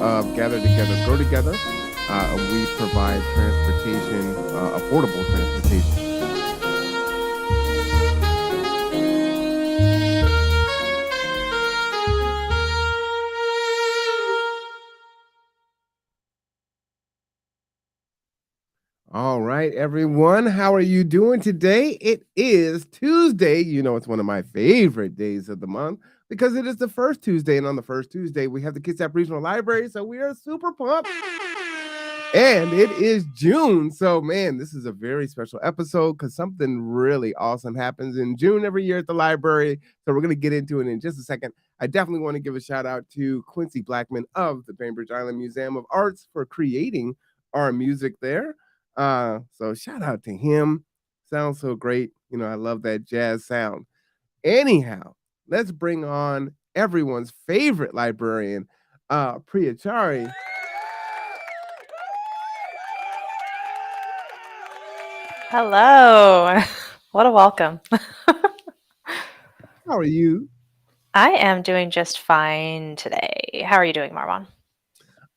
of Gather Together, Grow Together. We provide transportation, affordable transportation. All right, everyone. How are you doing today? It is Tuesday. You know, it's one of my favorite days of the month because it is the first Tuesday. And on the first Tuesday, we have the Kitsap Regional Library. So we are super pumped. And it is June. So, man, this is a very special episode because something really awesome happens in June every year at the library. So, we're going to get into it in just a second. I definitely want to give a shout out to Quincy Blackman of the Bainbridge Island Museum of Arts for creating our music there. So, shout out to him. Sounds so great. You know, I love that jazz sound. Anyhow, let's bring on everyone's favorite librarian, Priyachari. Hello. What a welcome. How are you? I am doing just fine today. How are you doing, Marwan?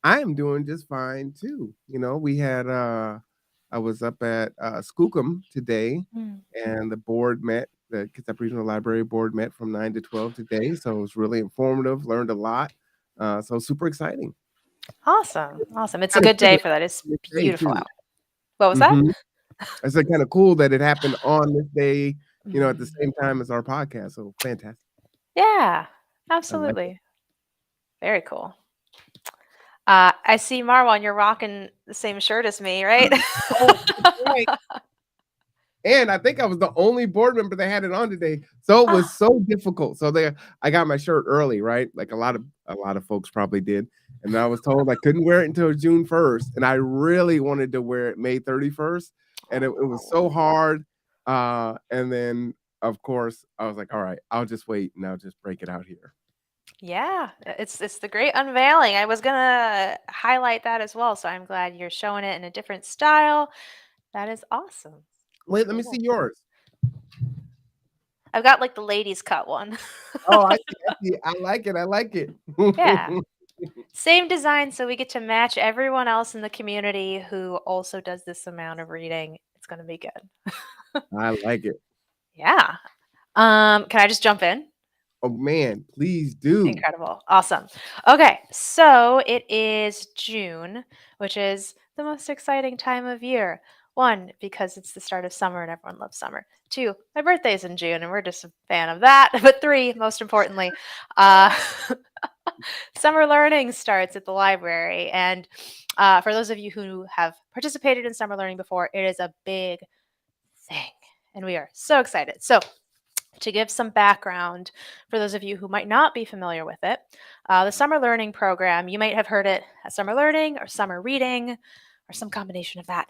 I am doing just fine too. You know, we had I was up at Skookum today Mm. and the board met, the Kitsap Regional Library board met from 9 to 12 today. So it was really informative, learned a lot. So super exciting. Awesome. Awesome. It's a Kind of good cool day that for that. It's this day beautiful too. out. What was that? Hmm. I said kind of cool that it happened on this day, you know, at the Mm. same time as our podcast. So fantastic. Yeah, I like it. absolutely. Very cool. I see, Marwan, you're rocking the same shirt as me, right? Oh, that's right. And I think I was the only board member that had it on today. So it was Ah, so difficult. So there I got my shirt early, right? Like a lot of folks probably did. And I was told I couldn't wear it until June 1st. And I really wanted to wear it May 31st. And it was so hard. And then of course I was like, all right, I'll just wait and I'll just break it out here. yeah, it's the great unveiling. I was gonna highlight that as well, so I'm glad you're showing it in a different style. That is awesome. Wait, let me see Cool. yours. I've got like the ladies cut one. Oh, I see, I see. I like it. I like it. Yeah. Same design, so we get to match everyone else in the community who also does this amount of reading. It's gonna be good. I like it. Yeah. Can I just jump in? Oh man, please do. Incredible. Awesome. Okay, so it is June, which is the most exciting time of year. One, because it's the start of summer and everyone loves summer. Two, my birthday's in June and we're just a fan of that. But three, most importantly, uh, summer learning starts at the library. And for those of you who have participated in summer learning before, it is a big thing. And we are so excited. So, to give some background for those of you who might not be familiar with it, the summer learning program, you might have heard it as summer learning or summer reading or some combination of that.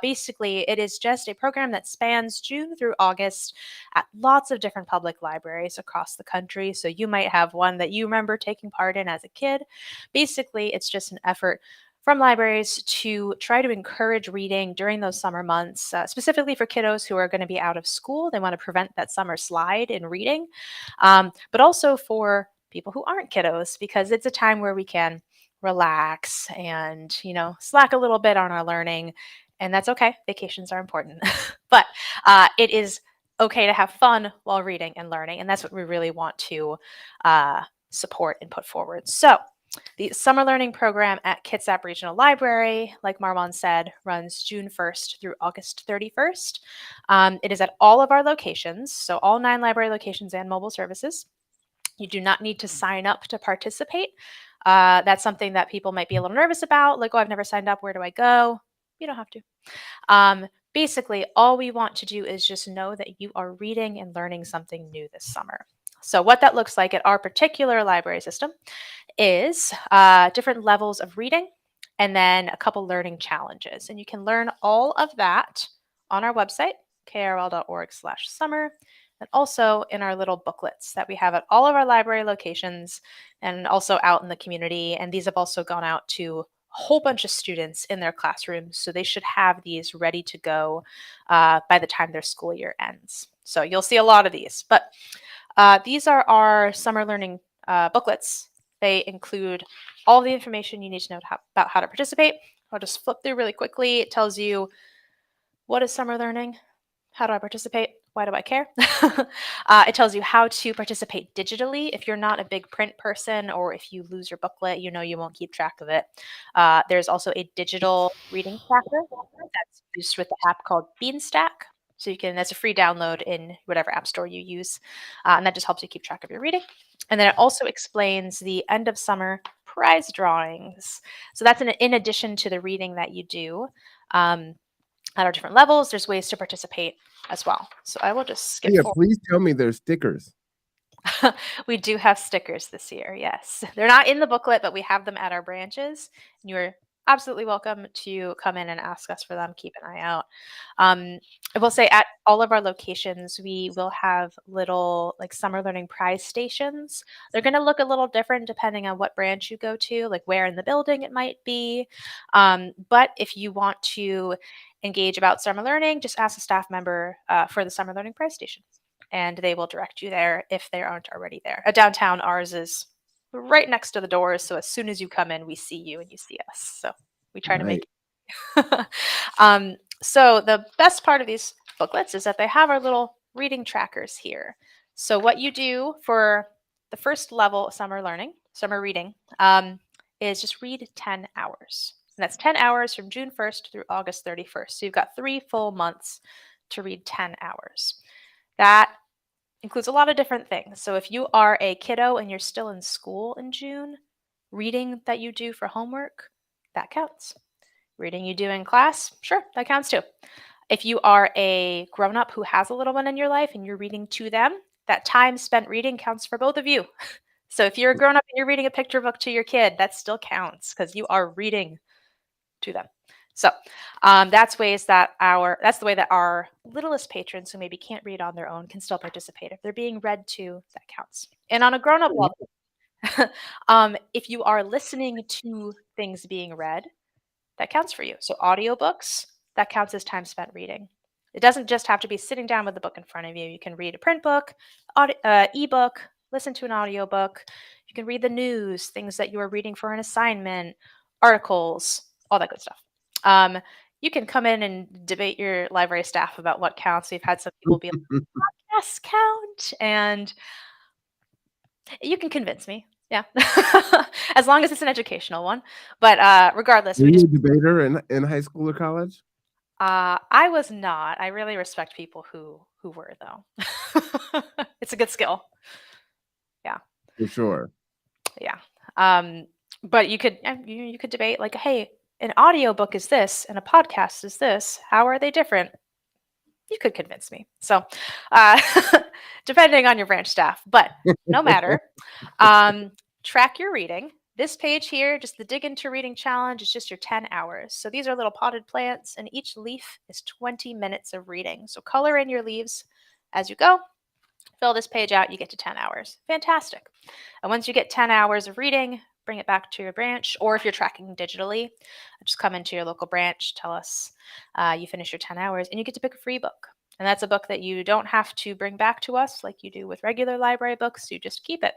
Basically, it is just a program that spans June through August at lots of different public libraries across the country. So you might have one that you remember taking part in as a kid. Basically, it's just an effort from libraries to try to encourage reading during those summer months, specifically for kiddos who are going to be out of school. They want to prevent that summer slide in reading, but also for people who aren't kiddos, because it's a time where we can relax and, slack a little bit on our learning. And that's okay. Vacations are important. But it is okay to have fun while reading and learning. And that's what we really want to support and put forward. So, the summer learning program at Kitsap Regional Library, like Marwan said, runs June 1st through August 31st. It is at all of our locations, so all 9 library locations and mobile services. You do not need to sign up to participate. That's something that people might be a little nervous about, like, oh, I've never signed up, where do I go? You don't have to. Basically, all we want to do is just know that you are reading and learning something new this summer. So, what that looks like at our particular library system is different levels of reading and then a couple learning challenges. And you can learn all of that on our website, krl.org/summer, and also in our little booklets that we have at all of our library locations and also out in the community. And these have also gone out to a whole bunch of students in their classrooms. So they should have these ready to go by the time their school year ends. So you'll see a lot of these. But these are our summer learning booklets. They include all the information you need to know about how to participate. I'll just flip through really quickly. It tells you what is summer learning, how do I participate, why do I care? It tells you how to participate digitally. If you're not a big print person or if you lose your booklet, you know you won't keep track of it. There's also a digital reading tracker that's used with the app called Beanstack. So that's a free download in whatever app store you use. And that just helps you keep track of your reading. And then it also explains the end of summer prize drawings. So that's in addition to the reading that you do. At our different levels, there's ways to participate as well. So I will just skip Yeah, forward. please tell me there's stickers. We do have stickers this year, yes. They're not in the booklet, but we have them at our branches. You're absolutely welcome to come in and ask us for them. Keep an eye out. I will say at all of our locations, we will have little like summer learning prize stations. They're going to look a little different depending on what branch you go to, like where in the building it might be. But if you want to engage about summer learning, just ask a staff member for the summer learning prize station and they will direct you there if they aren't already there. Downtown, ours is right next to the doors, so as soon as you come in, we see you and you see us. So we try to Nice. make so the best part of these booklets is that they have our little reading trackers here. So what you do for the first level of summer reading, is just read 10 hours. And that's 10 hours from June 1st through August 31st. So you've got 3 full months to read 10 hours. That includes a lot of different things. So if you are a kiddo and you're still in school in June, reading that you do for homework, that counts. Reading you do in class, sure, that counts too. If you are a grown up who has a little one in your life and you're reading to them, that time spent reading counts for both of you. So if you're a grown up and you're reading a picture book to your kid, that still counts because you are reading to them. So that's the way that our littlest patrons who maybe can't read on their own can still participate. If they're being read to, that counts. And on a grown-up level, if you are listening to things being read, that counts for you. So audiobooks, that counts as time spent reading. It doesn't just have to be sitting down with the book in front of you. You can read a print book, ebook, listen to an audiobook. You can read the news, things that you are reading for an assignment, articles, all that good stuff. You can come in and debate your library staff about what counts. We've had some people be like, yes, count. And you can convince me. Yeah. As long as it's an educational one. But regardless, Were we you just a debater in high school or college? I was not. I really respect people who were though. It's a good skill. Yeah. For sure. Yeah. But you could debate like, hey, an audiobook is this and a podcast is this. How are they different? You could convince me. So, uh, depending on your branch staff, but no matter. Track your reading. This page here, just the Dig Into Reading Challenge, is just your 10 hours. So these are little potted plants, and each leaf is 20 minutes of reading. So color in your leaves as you go. Fill this page out, you get to 10 hours. Fantastic. And once you get 10 hours of reading, bring it back to your branch, or if you're tracking digitally, just come into your local branch, tell us you finished your 10 hours, and you get to pick a free book. And that's a book that you don't have to bring back to us like you do with regular library books. You just keep it.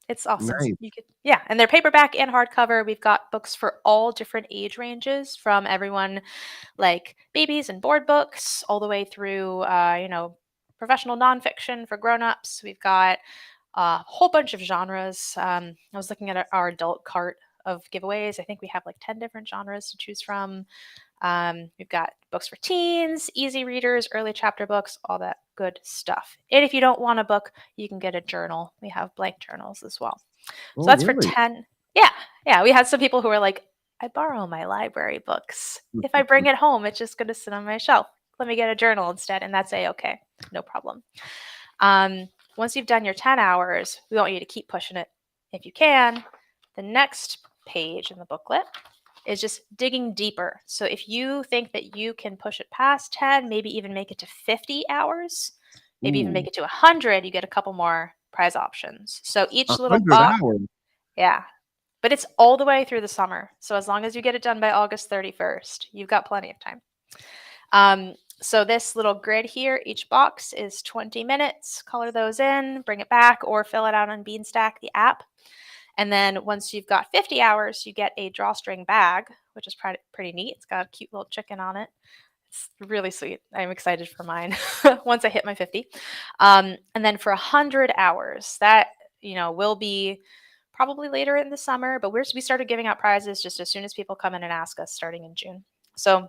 It's awesome. Nice. Yeah, and they're paperback and hardcover. We've got books for all different age ranges, from everyone like babies and board books, all the way through, professional nonfiction for grown-ups. We've got a whole bunch of genres. I was looking at our adult cart of giveaways. I think we have like 10 different genres to choose from. We've got books for teens, easy readers, early chapter books, all that good stuff. And if you don't want a book, you can get a journal. We have blank journals as well. So Oh, that's for really? 10. Yeah. Yeah. We had some people who were like, I borrow my library books. If I bring it home, it's just going to sit on my shelf. Let me get a journal instead. And that's okay. No problem. Once you've done your 10 hours, we want you to keep pushing it if you can. The next page in the booklet is just digging deeper. So if you think that you can push it past 10, maybe even make it to 50 hours, maybe even make Ooh, it to 100, you get a couple more prize options. So each little 100 box, hours. yeah, but it's all the way through the summer. So as long as you get it done by August 31st, you've got plenty of time. So this little grid here, each box is 20 minutes. Color those in, bring it back, or fill it out on Beanstack, the app. And then once you've got 50 hours, you get a drawstring bag, which is pretty neat. It's got a cute little chicken on it. It's really sweet. I'm excited for mine once I hit my 50. And then for 100 hours, that will be probably later in the summer, but we started giving out prizes just as soon as people come in and ask us, starting in June. So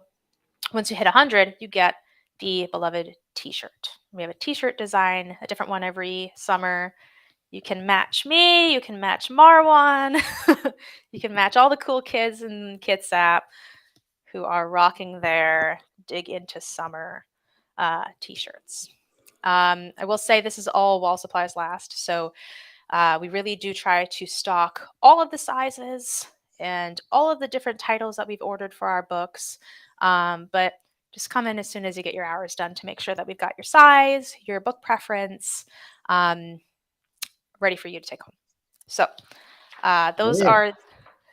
once you hit 100, you get the beloved t-shirt. We have a t-shirt design, a different one every summer. You can match me, you can match Marwan, you can match all the cool kids in Kitsap who are rocking their Dig Into Summer t-shirts. I will say this is all while supplies last, so we really do try to stock all of the sizes and all of the different titles that we've ordered for our books. But just come in as soon as you get your hours done to make sure that we've got your size, your book preference, um, ready for you to take home. So those Man, are,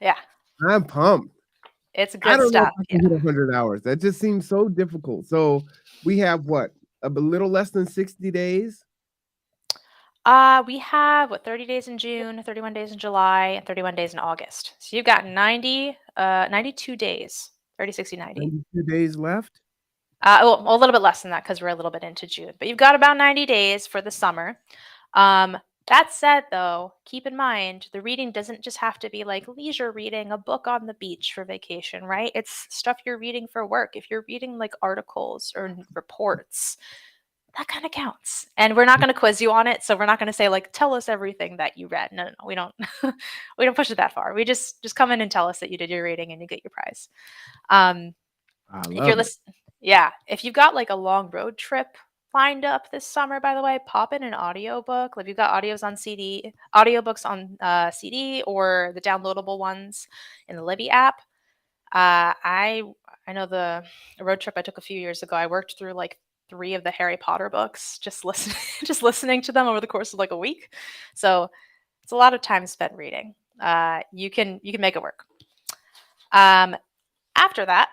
yeah, I'm pumped. it's I good don't know if stuff. I Yeah. can hit 100 hours. That just seems so difficult. So we have what? Little less than 60 days? We have 30 days in June, 31 days in July, and 31 days in August. So you've got 92 days, 30, 60, 90. 92 days left? Well, a little bit less than that because we're a little bit into June, but you've got about 90 days for the summer. That said, though, keep in mind the reading doesn't just have to be like leisure reading, a book on the beach for vacation, right? It's stuff you're reading for work. If you're reading like articles or reports, that kind of counts. And we're not going to quiz you on it, so we're not going to say like tell us everything that you read. No, no, no, we don't. We don't push it that far. We just come in and tell us that you did your reading and you get your prize. Um, I if you're love it. listening, yeah, if you've got like a long road trip lined up this summer, by the way, pop in an audiobook. Like you've got audiobooks on CD or the downloadable ones in the Libby app. I know the road trip I took a few years ago. I worked through like 3 of the Harry Potter books, just listening just listening to them over the course of like a week. So it's a lot of time spent reading. You can make it work. Um, After that,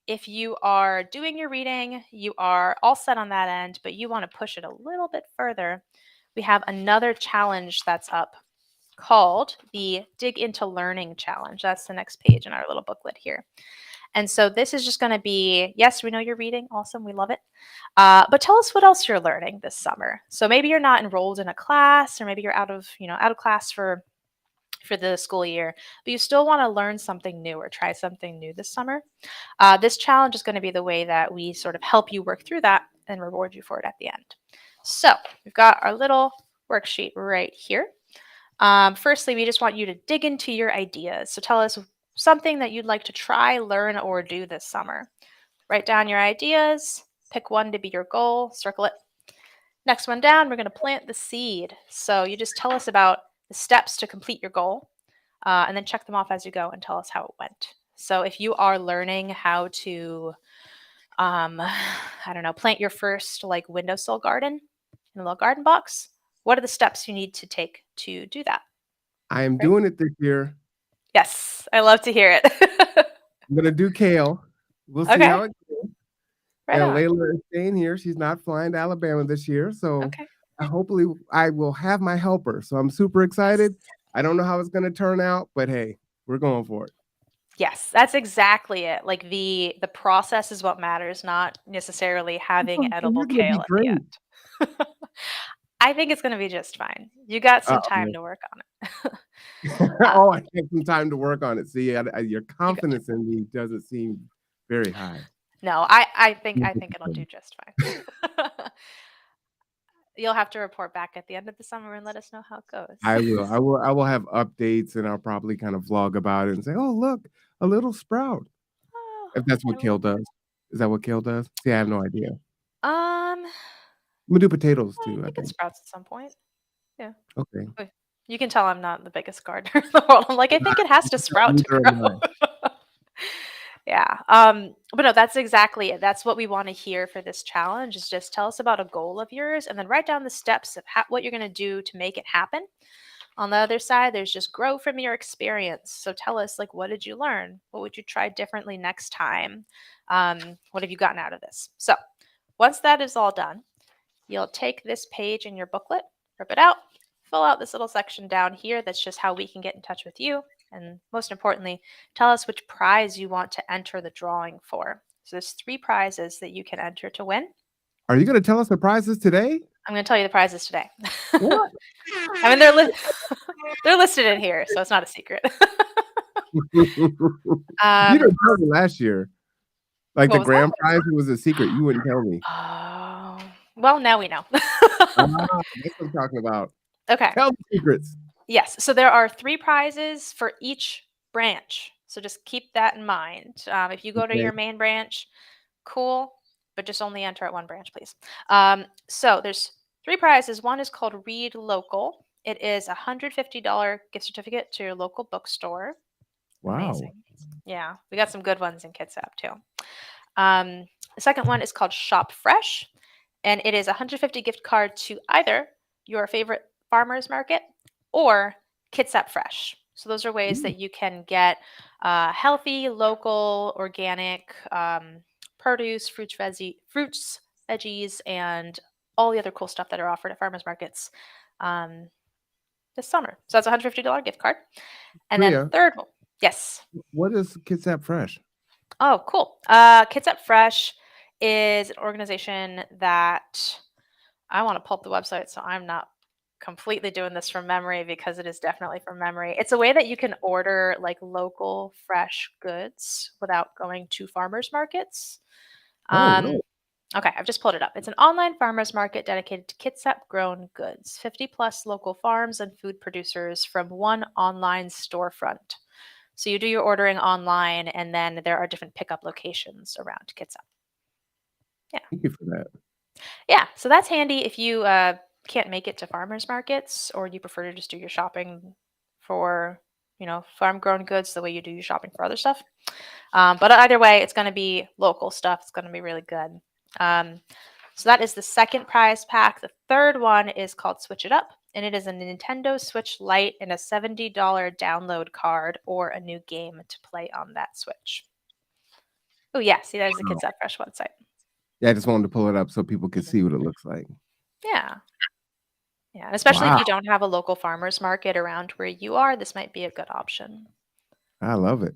if you are doing your reading, you are all set on that end, but you want to push it a little bit further, we have another challenge that's up called the Dig Into Learning Challenge. That's the next page in our little booklet here. And so this is just going to be, yes, we know you're reading. Awesome. We love it. But tell us what else you're learning this summer. So maybe you're not enrolled in a class, or maybe you're out of class for the school year, but you still want to learn something new or try something new this summer. This challenge is going to be the way that we sort of help you work through that and reward you for it at the end. So we've got our little worksheet right here. Firstly, we just want you to dig into your ideas. So tell us something that you'd like to try, learn, or do this summer. Write down your ideas, pick one to be your goal, circle it. Next one down, we're going to plant the seed. So you just tell us about the steps to complete your goal, and then check them off as you go and tell us how it went. So if you are learning how to, I don't know, plant your first like windowsill garden in a little garden box, what are the steps you need to take to do that? I am Right? doing it this year. Yes, I love to hear it. I'm gonna do kale. We'll see Okay, how it goes. right And on. Layla is staying here. She's not flying to Alabama this year, so Okay. hopefully I will have my helper. So I'm super Yes. excited. I don't know how it's gonna turn out, but hey, we're going for it. Yes, that's exactly it. Like the process is what matters, not necessarily having Oh, so edible you're gonna be kale at the great. end. I think it's gonna be just fine. You got some Oh, time man. to work on it. uh, Oh, I have some time to work on it. See, your you got confidence in me doesn't seem very high. no, I think it'll do just fine. You'll have to report back at the end of the summer and let us know how it I goes. will. I will have updates, and I'll probably kind of vlog about it and say, "Oh, look, a little sprout." Oh, If that's what I love kale does. Is that what kale does? See, I have no idea. um, I'm gonna do potatoes I too, I think it think. sprouts at some point. Yeah. Okay. Wait, you can tell I'm not the biggest gardener in the world. I'm like, I think it has to sprout to Neither am I. grow. Yeah. But no, that's exactly it. That's what we want to hear for this challenge is just tell us about a goal of yours and then write down the steps of what you're going to do to make it happen. On the other side, there's just grow from your experience. So tell us, like, what did you learn? What would you try differently next time? What have you gotten out of this? So once that is all done, you'll take this page in your booklet, rip it out, fill out this little section down here that's just how we can get in touch with you. And most importantly, tell us which prize you want to enter the drawing for. So there's 3 prizes that you can enter to win. Are you going to tell us the prizes today? I'm going to tell you the prizes today. What? I mean, they're listed in here, so it's not a secret. You didn't tell me last year. Like What the was that? grand prize was a secret. You wouldn't tell me. Oh, well, now we know. That's what I'm talking about. Okay. Tell the secrets. Yes. So there are 3 prizes for each branch. So just keep that in mind. If you go to Okay. your main branch, cool, but just only enter at one branch, please. So there's 3 prizes. One is called Read Local. It is a $150 gift certificate to your local bookstore. Wow. Amazing. Yeah, we got some good ones in Kitsap too. The second one is called Shop Fresh, and it is a 150 gift card to either your favorite farmers market or Kitsap Fresh. So those are ways Ooh, that you can get healthy, local, organic produce, fruits, veggies, and all the other cool stuff that are offered at farmers markets um, this summer. So that's a $150 gift card. And then the Priya, third one, yes. what is Kitsap Fresh? Oh, cool. Kitsap Fresh is an organization that I want to pull up the website, so I'm not completely doing this from memory because it is definitely from memory. It's a way that you can order like local fresh goods without going to farmers markets. Oh, Um, really? okay, I've just pulled it up. It's an online farmers market dedicated to Kitsap grown goods, 50 plus local farms and food producers from one online storefront. So you do your ordering online, and then there are different pickup locations around Kitsap. Yeah. Thank you for that. Yeah. So that's handy if you can't make it to farmers markets or you prefer to just do your shopping for, farm grown goods the way you do your shopping for other stuff. But either way, it's going to be local stuff. It's going to be really good. Um, so that is the second prize pack. The third one is called Switch It Up, and it is a Nintendo Switch Lite and a $70 download card or a new game to play on that Switch. Oh, yeah. See, there's the Wow. Kids That Fresh website. Yeah, I just wanted to pull it up so people could see what it looks like. Yeah. Yeah. And especially if Wow. you don't have a local farmer's market around where you are, this might be a good option. I love it.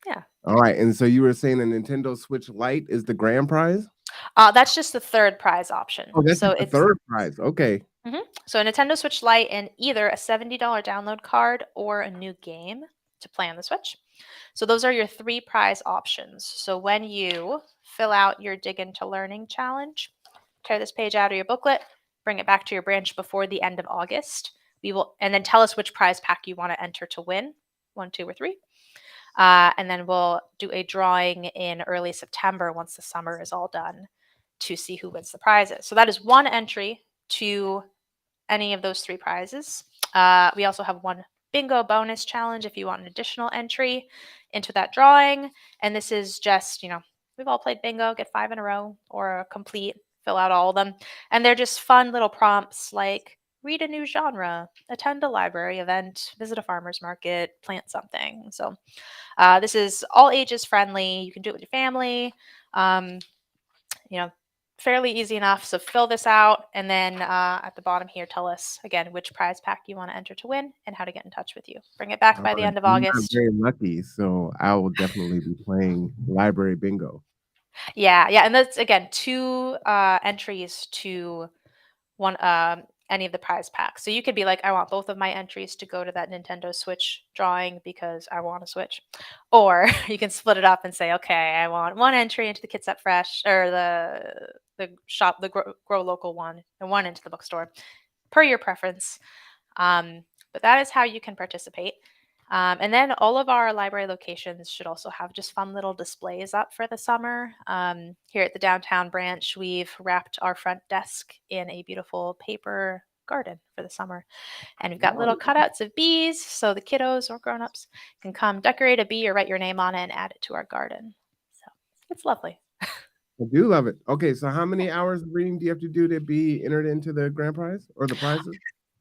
Yeah. All right. And so you were saying a Nintendo Switch Lite is the grand prize? That's just the third prize option. Oh, that's So just the it's third prize. Okay. So a Nintendo Switch Lite and either a $70 download card or a new game to play on the Switch. So those are your 3 prize options. So when you fill out your Dig Into Learning challenge, tear this page out of your booklet, bring it back to your branch before the end of August. And then tell us which prize pack you want to enter to win, 1, 2, or 3. And then we'll do a drawing in early September once the summer is all done to see who wins the prizes. So that is one entry to any of those 3 prizes. We also have one bingo bonus challenge if you want an additional entry into that drawing. And this is just, we've all played bingo, get 5 in a row or a complete, fill out all of them. And they're just fun little prompts like read a new genre, attend a library event, visit a farmer's market, plant something. So this is all ages friendly. You can do it with your family. Um, you know, fairly easy enough. So fill this out, and then at the bottom here, tell us again which prize pack you want to enter to win and how to get in touch with you. Bring it back All by the right. end of I'm not August. very lucky, so I will definitely be playing library bingo. Yeah, yeah, and that's again 2 entries to one any of the prize packs. So you could be like, I want both of my entries to go to that Nintendo Switch drawing because I want a Switch. Or you can split it up and say, okay, I want one entry into the Kitsap Fresh or the grow local one, and one into the bookstore, per your preference. But that is how you can participate. And then all of our library locations should also have just fun little displays up for the summer. Here at the downtown branch, we've wrapped our front desk in a beautiful paper garden for the summer. And we've got Oh, little cutouts of bees so the kiddos or grown-ups can come decorate a bee or write your name on it and add it to our garden. So it's lovely. I do love it. Okay, so how many hours of reading do you have to do to be entered into the grand prize or the prizes?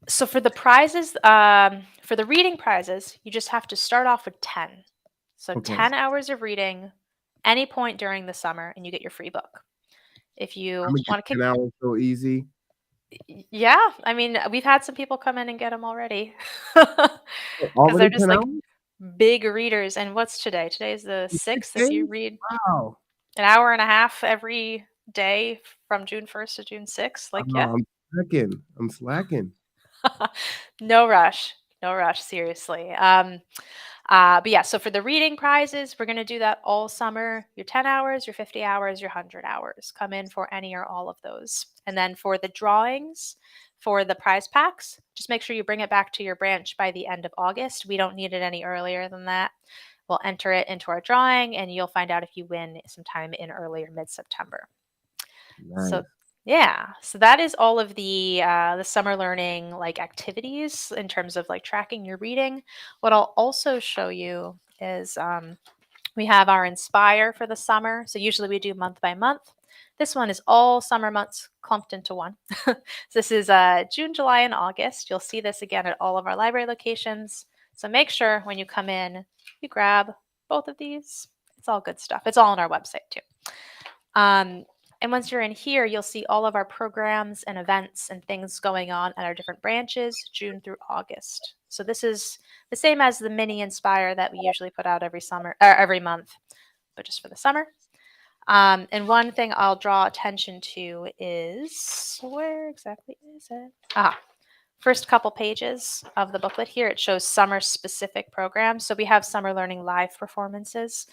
So for the prizes, for the reading prizes, you just have to start off with 10. So Okay. 10 hours of reading any point during the summer and you get your free book. If I'm you gonna get want to 10 kick hours so easy. Yeah, I mean, we've had some people come in and get them already because 'cause Already they're just, 10 like, hours? big readers, and what's today? Today's the In 6 6th. If you days? read Wow. an hour and a half every day from June 1st to June 6th, like, yeah. I'm slacking. I'm slacking. No rush. No rush, seriously. But yeah, so for the reading prizes, we're going to do that all summer. Your 10 hours, your 50 hours, your 100 hours. Come in for any or all of those. And then for the drawings, for the prize packs, just make sure you bring it back to your branch by the end of August. We don't need it any earlier than that. We'll enter it into our drawing and you'll find out if you win sometime in early or mid September. So Nice. yeah, so that is all of the summer learning like activities in terms of like tracking your reading. What I'll also show you is we have our Inspire for the summer. So usually we do month by month. This one is all summer months clumped into one. So this is June, July, and August. You'll see this again at all of our library locations. So make sure when you come in, you grab both of these. It's all good stuff. It's all on our website too. Um, and once you're in here, you'll see all of our programs and events and things going on at our different branches, June through August. So this is the same as the mini Inspire that we usually put out every summer or every month, but just for the summer. And one thing I'll draw attention to is where exactly is it? First couple pages of the booklet here, it shows summer specific programs. So we have summer learning live performances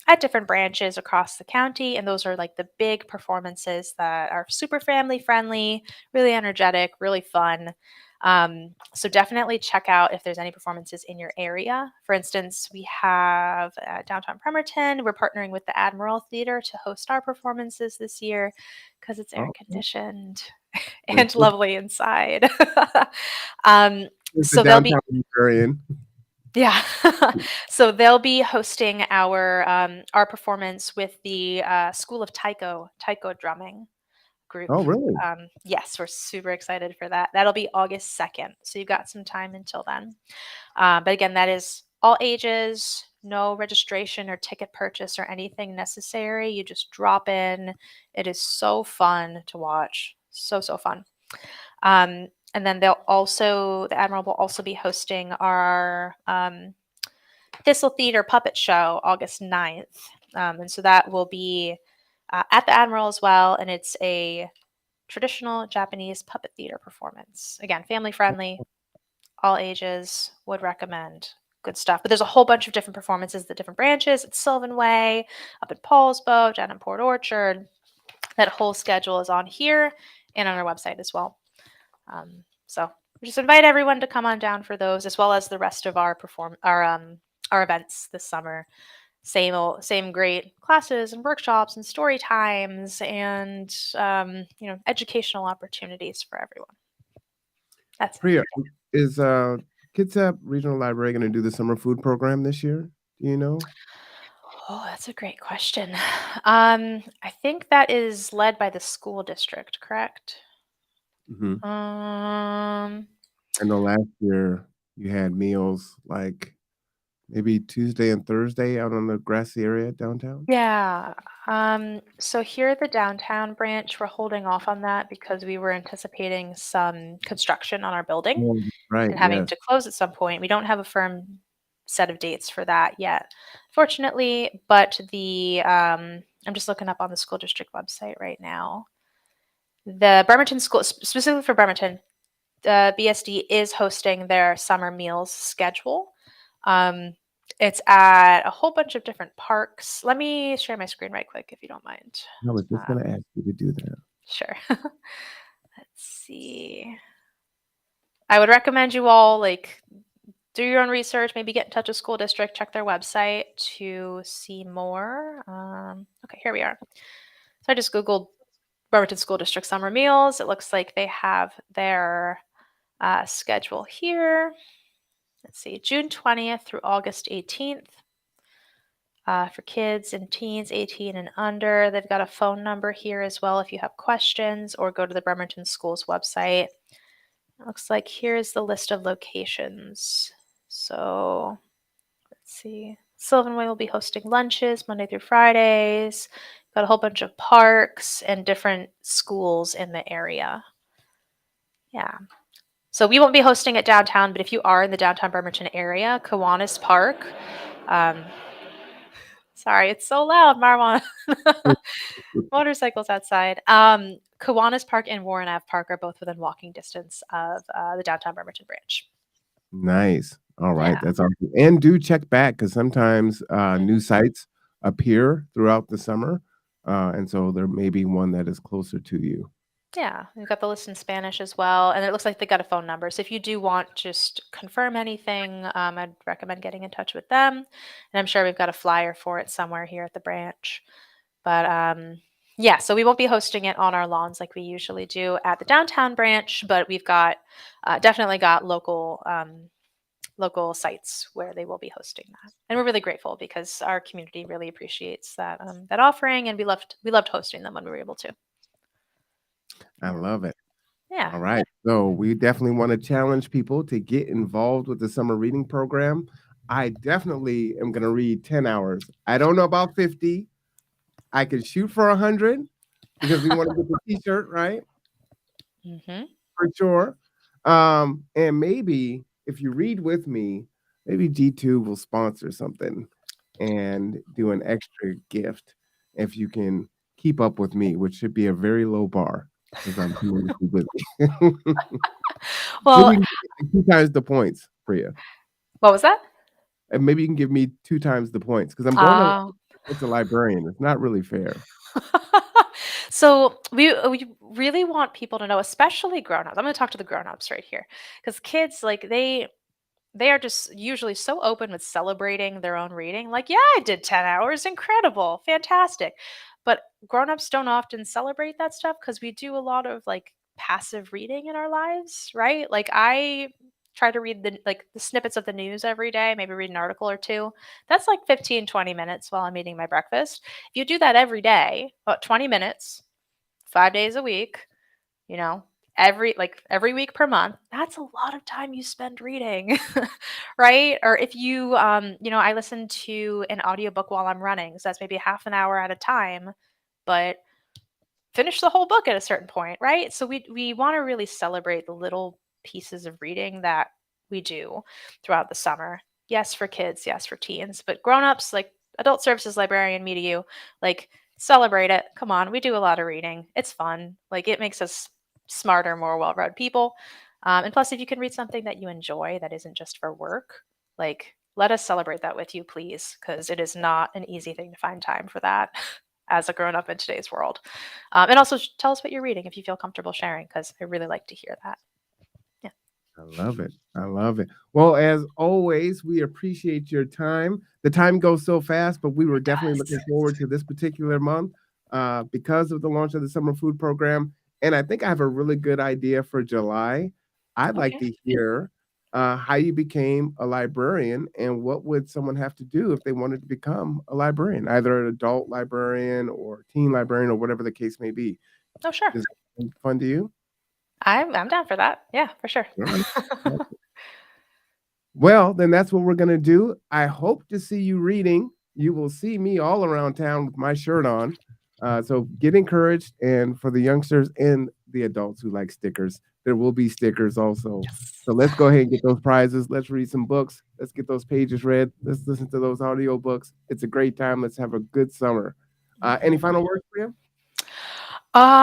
at different branches across the county. And those are like the big performances that are super family friendly, really energetic, really fun. So definitely check out if there's any performances in your area. For instance, we have downtown Bremerton. We're partnering with the Admiral Theater to host our performances this year because it's air Oh, conditioned which and lovely inside. um, is the so they'll be downtown librarian. yeah. So they'll be hosting our performance with the School of Taiko drumming group. Oh, really? Yes, we're super excited for that. That'll be August 2nd. So you've got some time until then. But again, that is all ages, no registration or ticket purchase or anything necessary. You just drop in. It is so fun to watch. So, so fun. And then the Admiral will also be hosting our Thistle Theater puppet show August 9th. And so that will be at the Admiral as well. And it's a traditional Japanese puppet theater performance. Again, family friendly, all ages, would recommend. Good stuff. But there's a whole bunch of different performances at different branches at Sylvan Way, up at Paulsbo, down in Port Orchard. That whole schedule is on here and on our website as well. So we just invite everyone to come on down for those, as well as the rest of our events this summer. Same great classes and workshops and story times and educational opportunities for everyone. That's it. Priya, is Kitsap Regional Library going to do the summer food program this year? Do you know? Oh, that's a great question. I think that is led by the school district, correct? Hmm. Um, I know last year you had meals like maybe Tuesday and Thursday out on the grassy area downtown. yeah. So here at the downtown branch, we're holding off on that because we were anticipating some construction on our building Oh, right. and having Yes. to close at some point. We don't have a firm set of dates for that yet, fortunately. But I'm just looking up on the school district website right now. The Bremerton School, specifically for Bremerton, the BSD is hosting their summer meals schedule. Um, it's at a whole bunch of different parks. Let me share my screen right quick if you don't mind. I was just Um, going to ask you to do that. sure. Let's see. I would recommend you all like do your own research, maybe get in touch with school district, check their website to see more. Okay, here we are. So I just Googled Bremerton School District summer meals. It looks like they have their schedule here. Let's see, June 20th through August 18th. For kids and teens 18 and under. They've got a phone number here as well if you have questions, or go to the Bremerton Schools website. It looks like here's the list of locations. So let's see. Sylvan Way will be hosting lunches Monday through Fridays. Got a whole bunch of parks and different schools in the area. Yeah. So we won't be hosting it downtown, but if you are in the downtown Bremerton area, Kiwanis Park. Um, sorry, it's so loud, Marwan. Motorcycles outside. Kiwanis Park and Warren Ave Park are both within walking distance of the downtown Bremerton branch. Nice. All right, Yeah. that's awesome. And do check back because sometimes new Mhm. sites appear throughout the summer, and so there may be one that is closer to you. Yeah, we've got the list in Spanish as well, and it looks like they got a phone number. So if you do want just confirm anything, I'd recommend getting in touch with them. And I'm sure we've got a flyer for it somewhere here at the branch. But yeah, so we won't be hosting it on our lawns like we usually do at the downtown branch, but we've got definitely got local sites where they will be hosting that, and we're really grateful because our community really appreciates that offering, and we loved hosting them when we were able to. I Yeah, love it. yeah. All right. So we definitely want to challenge people to get involved with the summer reading program. I definitely am going to read 10 hours. I don't know about 50. I could shoot for 100 because we want to get the t-shirt, right? Hmm. For sure. And maybe if you read with me, maybe G2 will sponsor something and do an extra gift if you can keep up with me, which should be a very low bar because I'm tremendously busy. Well, Maybe you can give me 2 times the points, Priya, what was that? and maybe you can give me 2 times the points because 'cause I'm going to Uh, it's a librarian, it's not really fair. so we really want people to know, especially grown-ups. I'm going to talk to the grown-ups right here, because kids like they are just usually so open with celebrating their own reading. Like, yeah, I did 10 hours, incredible, fantastic. But grown-ups don't often celebrate that stuff because we do a lot of like passive reading in our lives, right? Like I try to read the snippets of the news every day, maybe read an article or two. That's like 15, 20 minutes while I'm eating my breakfast. If you do that every day, about 20 minutes, 5 days a week, you know, every week per month, that's a lot of time you spend reading. Right? Or if you I listen to an audiobook while I'm running, so that's maybe half an hour at a time, but finish the whole book at a certain point, right? So we want to really celebrate the little pieces of reading that we do throughout the summer. Yes, for kids, yes, for teens, but grown-ups like adult services librarian, me to you, like celebrate it. Come on, we do a lot of reading. It's fun. Like it makes us smarter, more well-read people. And plus, if you can read something that you enjoy that isn't just for work, like let us celebrate that with you, please, because it is not an easy thing to find time for that as a grown up in today's world. And also tell us what you're reading if you feel comfortable sharing, because I really like to hear that. Yeah. I love it. I love it. Well, as always, we appreciate your time. The time goes so fast, but we were It definitely does. looking forward to this particular month because of the launch of the summer food program. And I think I have a really good idea for July. I'd like Okay. to hear how you became a librarian and what would someone have to do if they wanted to become a librarian, either an adult librarian or teen librarian or whatever the case may be. Oh, sure. Is that fun to you? I'm down for that. Yeah, for sure. All right. Well, then that's what we're gonna do. I hope to see you reading. You will see me all around town with my shirt on. So get encouraged, and for the youngsters and the adults who like stickers, there will be stickers also. Yes. So let's go ahead and get those prizes. Let's read some books. Let's get those pages read. Let's listen to those audio books. It's a great time. Let's have a good summer. Any Mhm. final words for you?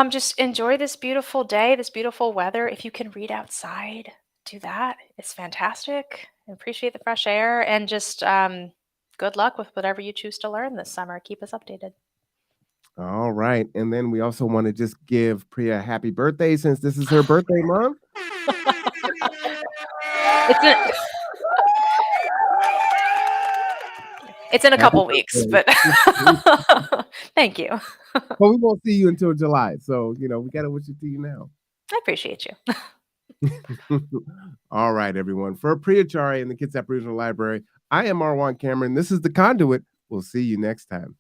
Just enjoy this beautiful day, this beautiful weather. If you can read outside, do that. It's fantastic. I appreciate the fresh air, and just good luck with whatever you choose to learn this summer. Keep us updated. All right. And then we also want to just give Priya a happy birthday since this is her birthday month. It's in, it's in a Happy couple weeks, birthday. but thank you. Well, we won't see you until July, so, we gotta wish it to you now. I appreciate you. All right, everyone. For Priyachari in the Kitsap Regional Library, I am Marwan Cameron. This is The Conduit. We'll see you next time.